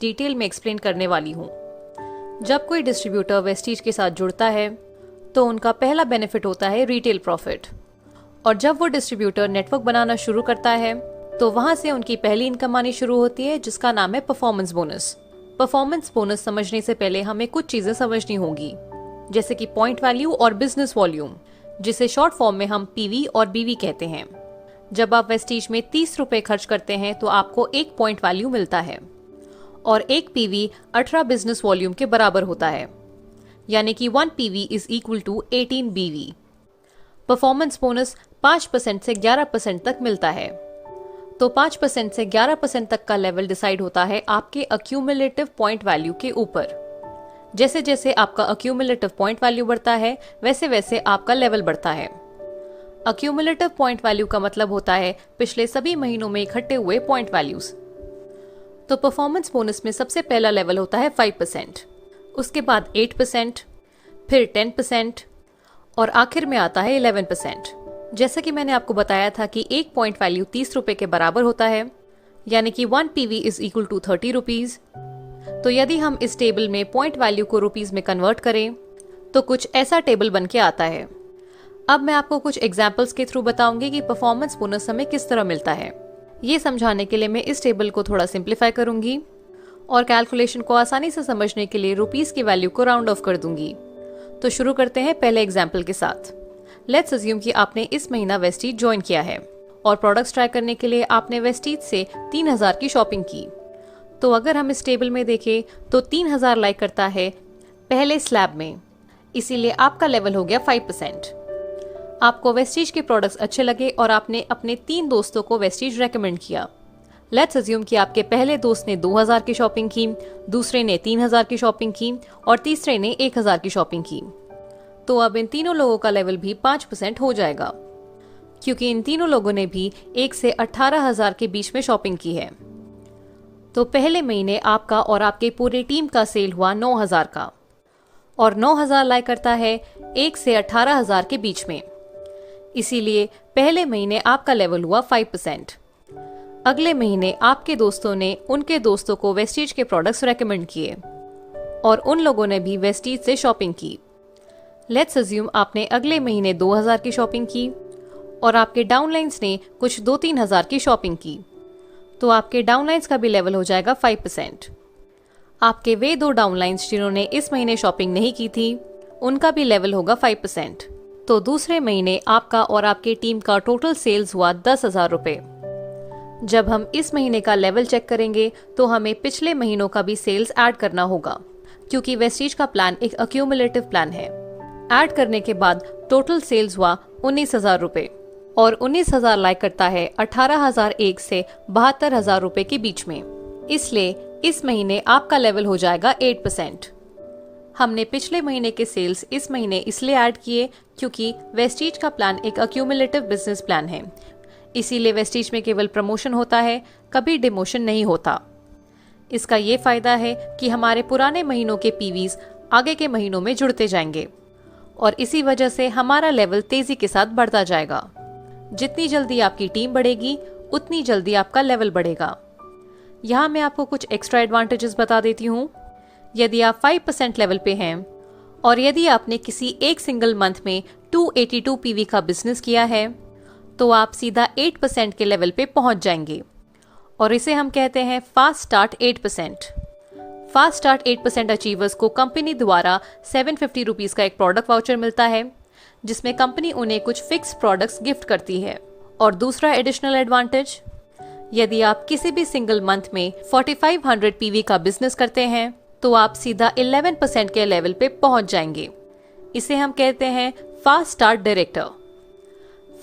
Detail में explain करने वाली हूँ। जब कोई डिस्ट्रीब्यूटर वेस्टीज के साथ जुड़ता है तो उनका पहला बेनिफिट होता है रिटेल प्रॉफिट, और जब वो डिस्ट्रीब्यूटर नेटवर्क बनाना शुरू करता है तो वहां से उनकी पहली इनकम आनी शुरू होती है, जिसका नाम है परफॉर्मेंस बोनस। परफॉर्मेंस बोनस समझने से पहले हमें कुछ चीजें समझनी होंगी, जैसे कि पॉइंट वैल्यू और बिजनेस वॉल्यूम, जिसे शॉर्ट फॉर्म में हम पीवी और बीवी कहते हैं। जब आप वेस्टीज में 30 रुपए खर्च करते हैं तो आपको 1 पॉइंट वैल्यू मिलता है, और 1 पीवी 18 बिजनेस वॉल्यूम के बराबर होता है, यानी कि 1 पीवी इज इक्वल टू 18 बीवी। परफॉर्मेंस बोनस 5% से 11% तक मिलता है। तो 5% से 11% तक का लेवल डिसाइड होता है आपके अक्यूमुलेटिव पॉइंट वैल्यू के ऊपर। जैसे जैसे आपका अक्यूमुलेटिव पॉइंट वैल्यू बढ़ता है वैसे वैसे आपका लेवल बढ़ता है। अक्यूमुलेटिव पॉइंट वैल्यू का मतलब होता है पिछले सभी महीनों में इकट्ठे हुए पॉइंट वैल्यूज। तो परफॉर्मेंस बोनस में सबसे पहला लेवल होता है 5%, उसके बाद 8%, फिर 10% और आखिर में आता है 11%। जैसा कि मैंने आपको बताया था कि 1 पॉइंट वैल्यू 30 रुपए के बराबर होता है, यानी कि 1 PV is equal to 30 rupees. तो यदि हम इस टेबल में पॉइंट वैल्यू को रुपीज में कन्वर्ट करें तो कुछ ऐसा टेबल बन के आता है। अब मैं आपको कुछ एग्जाम्पल्स के थ्रू बताऊंगी कि परफॉर्मेंस बोनस हमें किस तरह मिलता है। ये समझाने के लिए मैं इस टेबल को थोड़ा सिंप्लीफाई करूंगी और कैलकुलेशन को आसानी से समझने के लिए रुपीस की वैल्यू को राउंड ऑफ कर दूंगी। तो शुरू करते हैं पहले एग्जाम्पल के साथ। लेट्स अज्यूम कि आपने इस महीना वेस्टीज ज्वाइन किया है और प्रोडक्ट्स ट्राई करने के लिए आपने वेस्टीज से 3000 की शॉपिंग की। तो अगर हम इस टेबल में देखें तो 3000 लाइक करता है पहले स्लैब में, इसीलिए आपका लेवल हो गया 5%। आपको वेस्टीज के प्रोडक्ट्स अच्छे लगे और आपने अपने 3 दोस्तों को वेस्टीज रेकमेंड किया। लेट्स अज्यूम कि आपके पहले दोस्त ने 2000 की शॉपिंग की, दूसरे ने 3000 की शॉपिंग की और तीसरे ने 1000 की शॉपिंग की। तो अब इन तीनों लोगों का लेवल भी 5% हो जाएगा, क्योंकि इन तीनों लोगों ने भी 1 से 18,000 के बीच में शॉपिंग की है। तो पहले महीने आपका और आपके पूरे टीम का सेल हुआ 9000 का, और 9000 लाइक करता है 1 से 18,000 के बीच में, इसीलिए पहले महीने आपका लेवल हुआ 5%। अगले महीने आपके दोस्तों ने उनके दोस्तों को वेस्टीज के प्रोडक्ट्स रेकमेंड किए और उन लोगों ने भी वेस्टीज से शॉपिंग की। लेट्स अज्यूम आपने अगले महीने 2000 की शॉपिंग की और आपके डाउनलाइंस ने कुछ 2-3 हजार की शॉपिंग की। तो आपके डाउनलाइंस का भी लेवल हो जाएगा 5%। आपके वे 2 डाउनलाइंस जिन्होंने इस महीने शॉपिंग नहीं की थी, उनका भी लेवल होगा 5%। तो दूसरे महीने आपका और आपके टीम का टोटल सेल्स हुआ 10,000 रुपए। जब हम इस महीने का लेवल चेक करेंगे तो हमें पिछले महीनों का भी सेल्स ऐड करना होगा, क्योंकि वेस्टीज का प्लान एक अक्यूमुलेटिव प्लान है। ऐड करने के बाद टोटल सेल्स हुआ 19,000 रुपए, और 19,000 लाइक करता है 18,001 से 72,000 रुपए के बीच में, इसलिए इस महीने आपका लेवल हो जाएगा 8%। हमने पिछले महीने के सेल्स इस महीने इसलिए ऐड किए क्योंकि वेस्टीज का प्लान एक अक्यूमुलेटिव बिजनेस प्लान है, इसीलिए वेस्टीज में केवल प्रमोशन होता है, कभी डिमोशन नहीं होता। इसका ये फायदा है कि हमारे पुराने महीनों के पीवीज आगे के महीनों में जुड़ते जाएंगे, और इसी वजह से हमारा लेवल तेजी के साथ बढ़ता जाएगा। जितनी जल्दी आपकी टीम बढ़ेगी उतनी जल्दी आपका लेवल बढ़ेगा। यहाँ मैं आपको कुछ एक्स्ट्रा एडवांटेजेस बता देती हूँ। यदि आप 5% लेवल पे हैं और यदि आपने किसी एक सिंगल मंथ में 282 पीवी का बिजनेस किया है तो आप सीधा 8% के लेवल पे पहुंच जाएंगे, और इसे हम कहते हैं fast start 8%। Fast start 8% achievers को कंपनी द्वारा 750 रुपीज का एक प्रोडक्ट वाउचर मिलता है, जिसमें कंपनी उन्हें कुछ फिक्स प्रोडक्ट्स गिफ्ट करती है। और दूसरा एडिशनल एडवांटेज, यदि आप किसी भी सिंगल मंथ में 4500 पीवी का बिजनेस करते हैं तो आप सीधा 11% के लेवल पे पहुंच जाएंगे। इसे हम कहते हैं fast start director.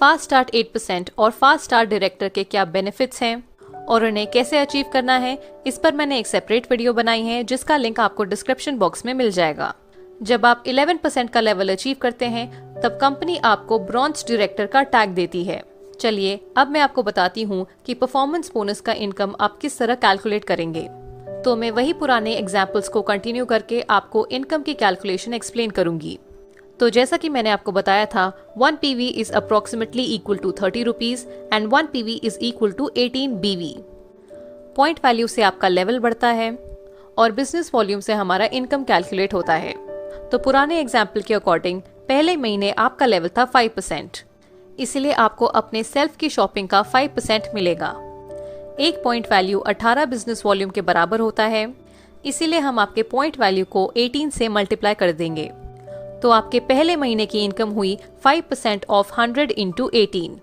Fast start 8% और फास्ट स्टार्ट डायरेक्टर के क्या बेनिफिट्स हैं और उन्हें कैसे अचीव करना है, इस पर मैंने एक सेपरेट वीडियो बनाई है, जिसका लिंक आपको डिस्क्रिप्शन बॉक्स में मिल जाएगा। जब आप 11% का लेवल अचीव करते हैं तब कंपनी आपको ब्रॉन्ज डायरेक्टर का टैग देती है। चलिए अब मैं आपको बताती हूँ कि परफॉर्मेंस बोनस का इनकम आप किस तरह कैलकुलेट करेंगे। तो मैं वही पुराने एग्जाम्पल्स को कंटिन्यू करके आपको इनकम की कैलकुलेशन एक्सप्लेन करूंगी। तो जैसा कि मैंने आपको बताया था, 1 PV is approximately equal to 30 rupees and 1 PV is equal to 18 BV। Point value से आपका लेवल बढ़ता है, और बिजनेस वॉल्यूम से हमारा इनकम कैलकुलेट होता है। तो पुराने एग्जाम्पल के अकॉर्डिंग पहले महीने आपका लेवल था 5%, इसलिए आपको अपने सेल्फ की शॉपिंग का 5% मिलेगा। एक पॉइंट वैल्यू 18 बिजनेस वॉल्यूम के बराबर होता है, इसीलिए हम आपके पॉइंट वैल्यू को 18 से मल्टीप्लाई कर देंगे। तो आपके पहले महीने की इनकम हुई 5% ऑफ 100 इंटू 18,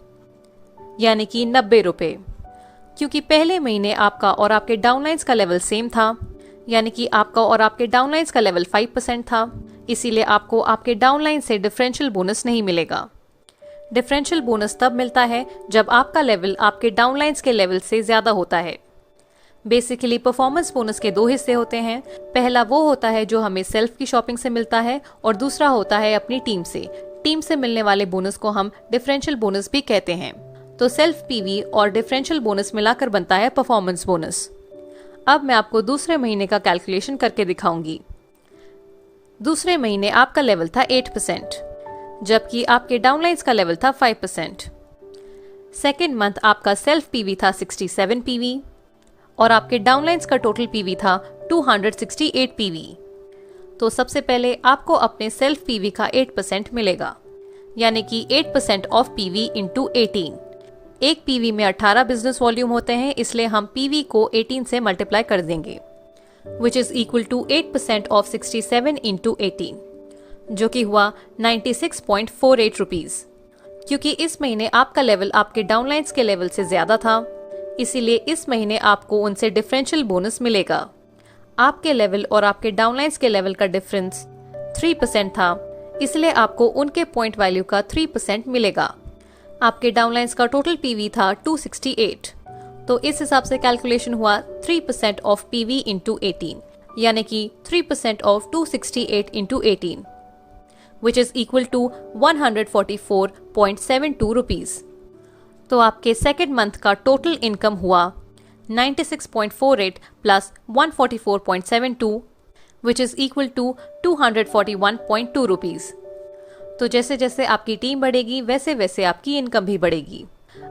यानी कि 90 रुपए। क्योंकि पहले महीने आपका और आपके डाउनलाइंस का लेवल सेम था, यानी कि आपका और आपके डाउनलाइंस का लेवल 5% था, इसीलिए आपको आपके डाउनलाइन से डिफरेंशियल बोनस नहीं मिलेगा। डिफरेंशियल बोनस तब मिलता है जब आपका लेवल आपके डाउनलाइंस के लेवल से ज्यादा होता है। बेसिकली परफॉर्मेंस बोनस के दो हिस्से होते हैं। पहला वो होता है जो हमें सेल्फ की शॉपिंग से मिलता है, और दूसरा होता है अपनी टीम से। टीम से मिलने वाले बोनस को हम डिफरेंशियल बोनस भी कहते हैं। तो सेल्फ पीवी और डिफरेंशियल बोनस मिलाकर बनता है परफॉर्मेंस बोनस। अब मैं आपको दूसरे महीने का कैलकुलेशन करके दिखाऊंगी। दूसरे महीने आपका लेवल था 8%, जबकि आपके डाउनलाइंस का लेवल था 5%। सेकेंड मंथ आपका सेल्फ पीवी था 67 पीवी और आपके डाउनलाइंस का टोटल पीवी था 268 पीवी। तो सबसे पहले आपको अपने सेल्फ पीवी का 8% मिलेगा, यानी कि 8% ऑफ पीवी इंटू 18। एक पीवी में 18 बिजनेस वॉल्यूम होते हैं, इसलिए हम पीवी को 18 से मल्टीप्लाई कर देंगे, which is equal to 8% of 67 into 18, जो कि हुआ 96.48 रुपीज। क्योंकि इस महीने आपका लेवल आपके डाउनलाइंस के लेवल से ज्यादा था, इसीलिए इस महीने आपको उनसे डिफरेंशियल बोनस मिलेगा। आपके लेवल और आपके डाउनलाइंस के लेवल का डिफरेंस 3% था, इसलिए आपको उनके पॉइंट वैल्यू का 3% मिलेगा। आपके डाउनलाइंस का टोटल पीवी था 268, तो इस हिसाब से कैलकुलेशन हुआ 3% ऑफ पीवी इंटू 18, यानी कि 3% of 268 into 18, which is equal to 144.72 rupees. तो आपके सेकेंड मंथ का टोटल इनकम हुआ 96.48 plus 144.72, which is equal to 241.2 rupees. तो जैसे जैसे आपकी टीम बढ़ेगी वैसे वैसे आपकी इनकम भी बढ़ेगी।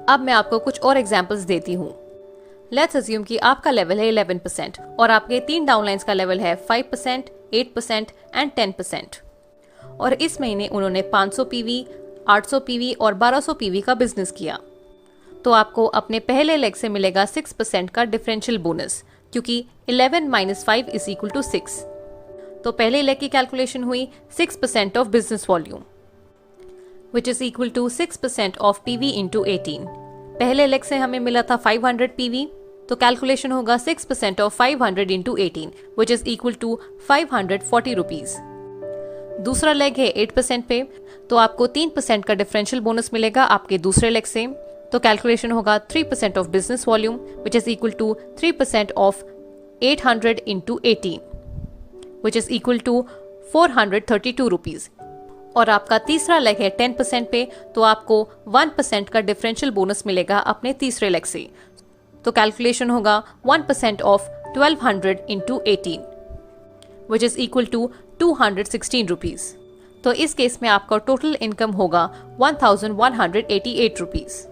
अब मैं आपको कुछ और एग्जांपल्स देती हूँ। लेट्स अज्यूम कि आपका लेवल है 11% और आपके 3 डाउनलाइंस का लेवल है 5%, 8% एंड 10%। और इस महीने उन्होंने 500 पीवी, 800 पीवी और 1200 पीवी का बिजनेस किया। तो आपको अपने पहले लेग से मिलेगा 6% का डिफरेंशियल बोनस, क्योंकि 11 माइनस 5 इज इक्वल टू 6। तो पहले लेग की कैलकुलेशन हुई 6% of business volume, which is equal to 6% of PV into 18। पहले लेग से हमें मिला था 500 पीवी, तो कैलकुलेशन होगा 6% of 500 into 18, which is equal to 540 rupees. दूसरा लेग है 8% पे, तो आपको 3% का डिफरेंशियल बोनस मिलेगा आपके दूसरे लेग से। तो कैलकुलेशन होगा 3% of business volume, which is equal to 3% of 800 into 18, which is equal to 432 rupees. और आपका तीसरा लेग है 10% पे, तो आपको 1% का डिफरेंशियल बोनस मिलेगा अपने तीसरे लेग से। तो कैलकुलेशन होगा 1% of 1200 into 18, which is equal to 216 rupees. तो इस केस में आपका टोटल इनकम होगा 1188 रुपीज।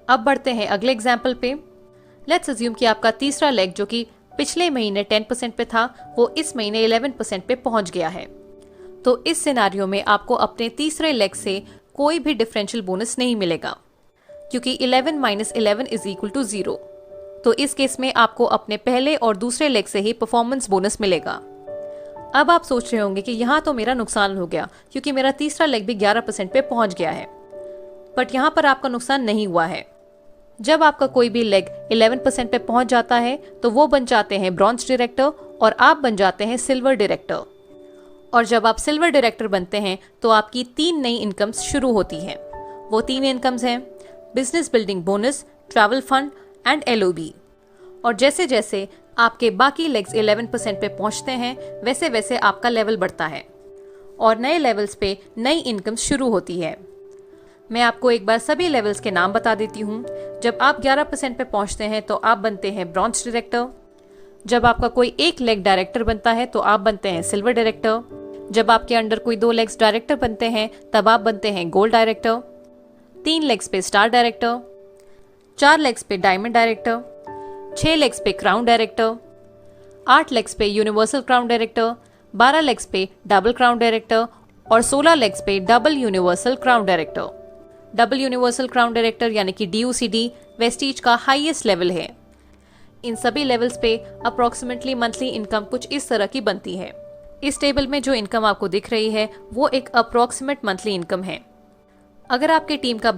अब बढ़ते हैं अगले एग्जाम्पल पे। लेट्स अज्यूम कि आपका तीसरा लेग जो कि पिछले महीने 10% पे था, वो इस महीने 11% पे पहुंच गया है। तो इस सिनारियो में आपको अपने तीसरे लेग से कोई भी डिफरेंशियल बोनस नहीं मिलेगा, क्योंकि 11 माइनस 11 इज इक्वल टू 0। तो इस केस में आपको अपने पहले और दूसरे लेग से ही परफॉर्मेंस बोनस मिलेगा। अब आप सोच रहे होंगे कि यहाँ तो मेरा नुकसान हो गया, क्योंकि मेरा तीसरा लेग भी 11% पे पहुंच गया है। बट यहाँ पर आपका नुकसान नहीं हुआ है। जब आपका कोई भी लेग 11% पे पहुंच जाता है, तो वो बन जाते हैं ब्रॉन्ज डायरेक्टर और आप बन जाते हैं सिल्वर डायरेक्टर। और जब आप सिल्वर डायरेक्टर बनते हैं तो आपकी 3 नई इनकम्स शुरू होती हैं। वो 3 इनकम्स हैं business building bonus, travel fund and LOB। और जैसे जैसे आपके बाकी लेग्स 11% पे पहुंचते हैं, वैसे वैसे आपका लेवल बढ़ता है और नए लेवल्स पे नई इनकम शुरू होती है। मैं आपको एक बार सभी लेवल्स के नाम बता देती हूँ। जब आप 11% पे पहुंचते हैं तो आप बनते हैं ब्रॉन्ज डायरेक्टर। जब आपका कोई एक लेग डायरेक्टर बनता है तो आप बनते हैं सिल्वर डायरेक्टर। जब आपके अंडर कोई 2 लेग्स डायरेक्टर बनते हैं तब आप बनते हैं गोल्ड डायरेक्टर। 3 लेग्स पे स्टार डायरेक्टर, 4 लेग्स पे डायमंड डायरेक्टर, 6 लेग्स पे क्राउन डायरेक्टर, 8 लेग्स पे यूनिवर्सल क्राउन डायरेक्टर, 12 लेग्स पे डबल क्राउन डायरेक्टर और 16 लेग्स पे double universal crown director. Double universal crown director यानी कि DUCD वेस्टीज का हाईएस्ट लेवल है। इन सभी लेवल्स पे अप्रोक्सीमेटली मंथली इनकम कुछ इस तरह की बनती है। इस टेबल में जो इनकम आपको दिख रही है वो एक अप्रोक्सीमेट मंथली इनकम है। अगर आपके टीम का